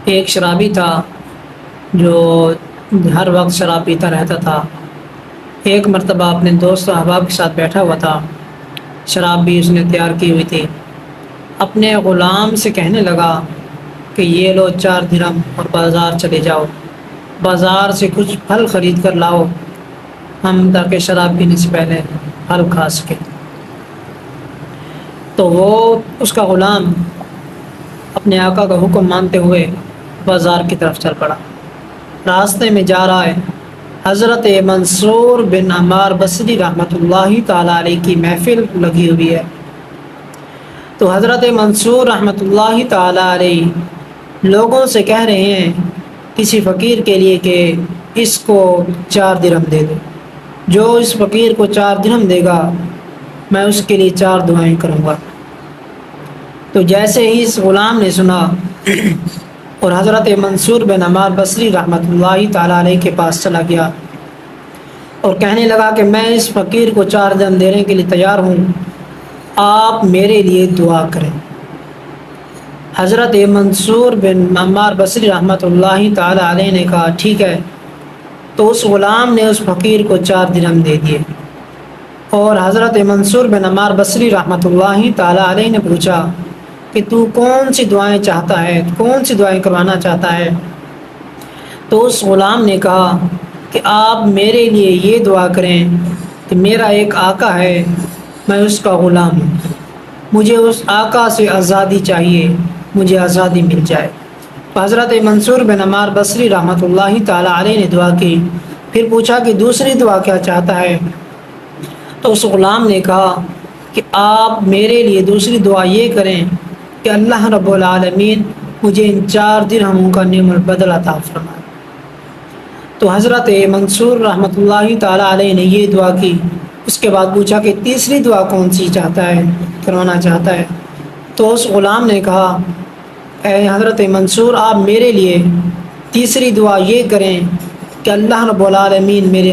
ایک شرابی تھا جو ہر وقت شراب پیتا رہتا تھا۔ ایک مرتبہ اپنے دوست و احباب کے ساتھ بیٹھا ہوا تھا، شراب بھی اس نے تیار کی ہوئی تھی۔ اپنے غلام سے کہنے لگا کہ یہ لو 4 درہم اور بازار چلے جاؤ، بازار سے کچھ پھل خرید کر لاؤ، ہم تاکہ شراب پینے سے پہلے پھل کھا سکیں۔ تو وہ اس کا غلام اپنے آقا کا حکم مانتے ہوئے بازار کی طرف چل پڑا۔ راستے میں جا رہا ہے، حضرت منصور بن عمار بصری رحمۃ اللہ تعالیٰ علیہ کی محفل لگی ہوئی ہے۔ تو حضرت منصور رحمۃ اللہ تعالیٰ علیہ لوگوں سے کہہ رہے ہیں کسی فقیر کے لیے کہ اس کو 4 درہم دے دو، جو اس فقیر کو 4 درہم دے گا میں اس کے لیے 4 دعائیں کروں گا۔ تو جیسے ہی اس غلام نے سنا اور حضرت منصور بن عمار بصری رحمۃ اللہ تعالیٰ علیہ کے پاس چلا گیا اور کہنے لگا کہ میں اس فقیر کو 4 درہم دینے کے لیے تیار ہوں، آپ میرے لیے دعا کریں۔ حضرت منصور بن عمار بصری رحمۃ اللہ تعالیٰ علیہ نے کہا ٹھیک ہے۔ تو اس غلام نے اس فقیر کو 4 درہم دے دیے، اور حضرت منصور بن عمار بصری رحمۃ اللہ تعالیٰ علیہ نے پوچھا کہ تو کون سی دعائیں چاہتا ہے، کون سی دعائیں کروانا چاہتا ہے؟ تو اس غلام نے کہا کہ آپ میرے لیے یہ دعا کریں کہ میرا ایک آقا ہے، میں اس کا غلام ہوں، مجھے اس آقا سے آزادی چاہیے، مجھے آزادی مل جائے۔ حضرت منصور بن عمار بصری رحمۃ اللہ تعالیٰ علیہ نے دعا کی، پھر پوچھا کہ دوسری دعا کیا چاہتا ہے؟ تو اس غلام نے کہا کہ آپ میرے لیے دوسری دعا یہ کریں کہ اللہ رب العالمین مجھے ان 4 درہموں کا نعم البدل عطا فرمائے۔ تو حضرت منصور رحمۃ اللہ تعالیٰ علیہ نے یہ دعا کی۔ اس کے بعد پوچھا کہ تیسری دعا کون سی چاہتا ہے، کروانا چاہتا ہے؟ تو اس غلام نے کہا اے حضرت منصور آپ میرے لیے تیسری دعا یہ کریں کہ اللہ رب العالمین میرے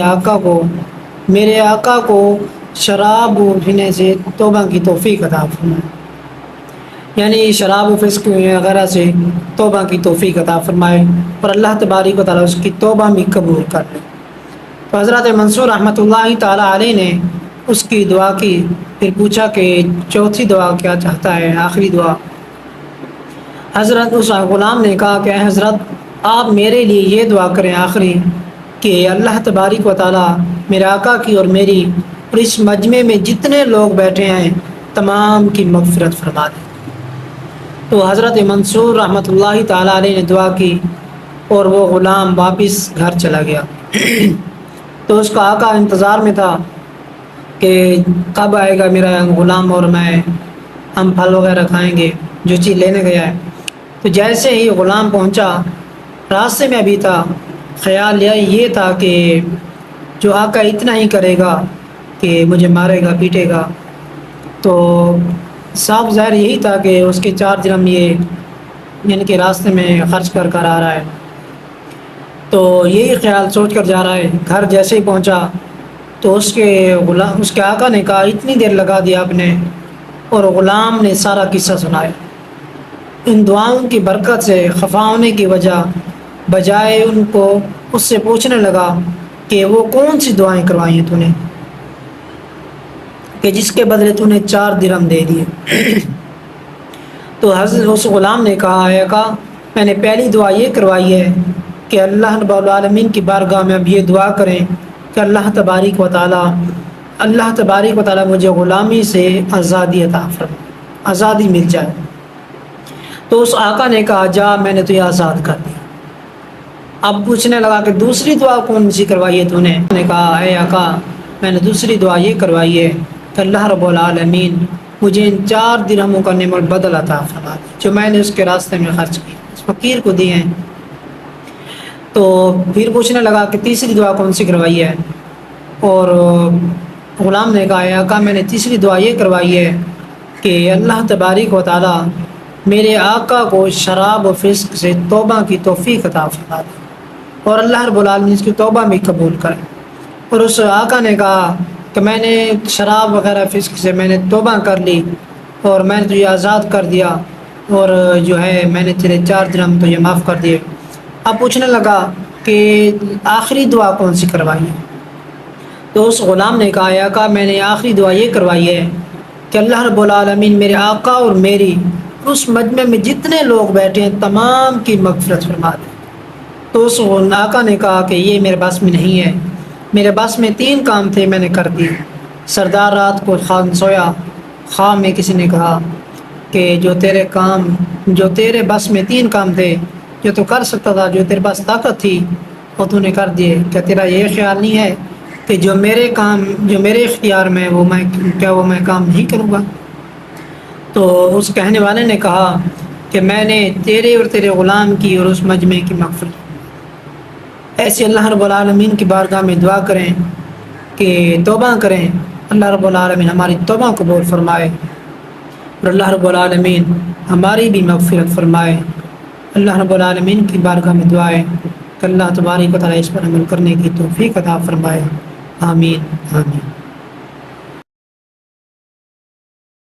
آقا کو شراب پینے سے توبہ کی توفیق عطا فرمائے، یعنی شراب و فسق وغیرہ سے توبہ کی توفیق عطا فرمائے، اور اللہ تبارک و تعالیٰ اس کی توبہ بھی قبول کر لے۔ تو حضرت منصور رحمۃ اللہ تعالیٰ علیہ نے اس کی دعا کی، پھر پوچھا کہ چوتھی دعا کیا چاہتا ہے، آخری دعا؟ حضرت اس غلام نے کہا کہ اے حضرت آپ میرے لیے یہ دعا کریں آخری کہ اللہ تبارک و تعالیٰ میرے آقا کی اور میری اور اس مجمع میں جتنے لوگ بیٹھے ہیں تمام کی مغفرت فرما دیں۔ تو حضرت منصور رحمۃ اللہ تعالیٰ علیہ نے دعا کی اور وہ غلام واپس گھر چلا گیا۔ تو اس کا آقا انتظار میں تھا کہ کب آئے گا میرا غلام اور ہم پھل وغیرہ کھائیں گے جو چیز لینے گیا ہے۔ تو جیسے ہی غلام پہنچا، راستے میں ابھی تھا، خیال یہ تھا کہ جو آقا اتنا ہی کرے گا کہ مجھے مارے گا، پیٹے گا، تو صاف ظاہر یہی تھا کہ اس کے 4 درہم یعنی کہ راستے میں خرچ کر آ رہا ہے۔ تو یہی خیال سوچ کر جا رہا ہے، گھر جیسے ہی پہنچا تو اس کے آقا نے کہا اتنی دیر لگا دیا آپ نے، اور غلام نے سارا قصہ سنایا۔ ان دعاؤں کی برکت سے خفا ہونے کی بجائے ان کو اس سے پوچھنے لگا کہ وہ کون سی دعائیں کروائی ہیں تو نے کہ جس کے بدلے تو نے 4 درہم دے دیے۔ تو حضرت اس غلام نے کہا اے آقا میں نے پہلی دعا یہ کروائی ہے کہ اللہ رب العالمین کی بارگاہ میں اب یہ دعا کریں کہ اللہ تبارک و تعالیٰ مجھے غلامی سے آزادی عطا فرمائے، آزادی مل جائے۔ تو اس آقا نے کہا جا میں نے تجھے آزاد کر دیا۔ اب پوچھنے لگا کہ دوسری دعا کون سی کروائی ہے تو نے کہا اے آقا میں نے دوسری دعا یہ کروائی ہے کہ اللہ رب العالمین مجھے ان 4 درہموں کا نعم البدل عطا فرما دے جو میں نے اس کے راستے میں خرچ کی، اس فقیر کو دیے ہیں۔ تو پھر پوچھنے لگا کہ تیسری دعا کون سی کروائی ہے؟ اور غلام نے کہا اے آقا میں نے تیسری دعا یہ کروائی ہے کہ اللہ تبارک و تعالیٰ میرے آقا کو شراب و فسق سے توبہ کی توفیق عطا فرما دے، اور اللہ رب العالمین اس کی توبہ بھی قبول کرے۔ اور اس آقا نے کہا کہ میں نے شراب وغیرہ فسق سے میں نے توبہ کر لی اور میں نے تجھے آزاد کر دیا، اور جو ہے میں نے تیرے 4 درہم تجھے معاف کر دیے۔ اب پوچھنے لگا کہ آخری دعا کون سی کروائی ہے؟ تو اس غلام نے کہا یا آقا میں نے آخری دعا یہ کروائی ہے کہ اللہ رب العالمین میرے آقا اور میری اس مجمع میں جتنے لوگ بیٹھے ہیں تمام کی مغفرت فرما دے۔ تو اس آقا نے کہا کہ یہ میرے بس میں نہیں ہے، میرے بس میں 3 کام تھے، میں نے کر دی۔ سردار رات کو خواب سویا، خواب میں کسی نے کہا کہ جو تیرے بس میں 3 کام تھے جو تو کر سکتا تھا، جو تیرے پاس طاقت تھی وہ تو نے کر دیے، کیا تیرا یہ خیال نہیں ہے کہ جو میرے اختیار میں وہ میں کام نہیں کروں گا؟ تو اس کہنے والے نے کہا کہ میں نے تیرے اور تیرے غلام کی اور اس مجمع کی مغفرت۔ ایسے اللہ رب العالمین کی بارگاہ میں دعا کریں کہ توبہ کریں، اللہ رب العالمین ہماری توبہ قبول فرمائے اور اللہ رب العالمین ہماری بھی مغفرت فرمائے۔ اللہ رب العالمین کی بارگاہ میں دعائیں کہ اللہ تبارک و تعالیٰ اس پر عمل کرنے کی توفیق عطا فرمائے۔ آمین آمین۔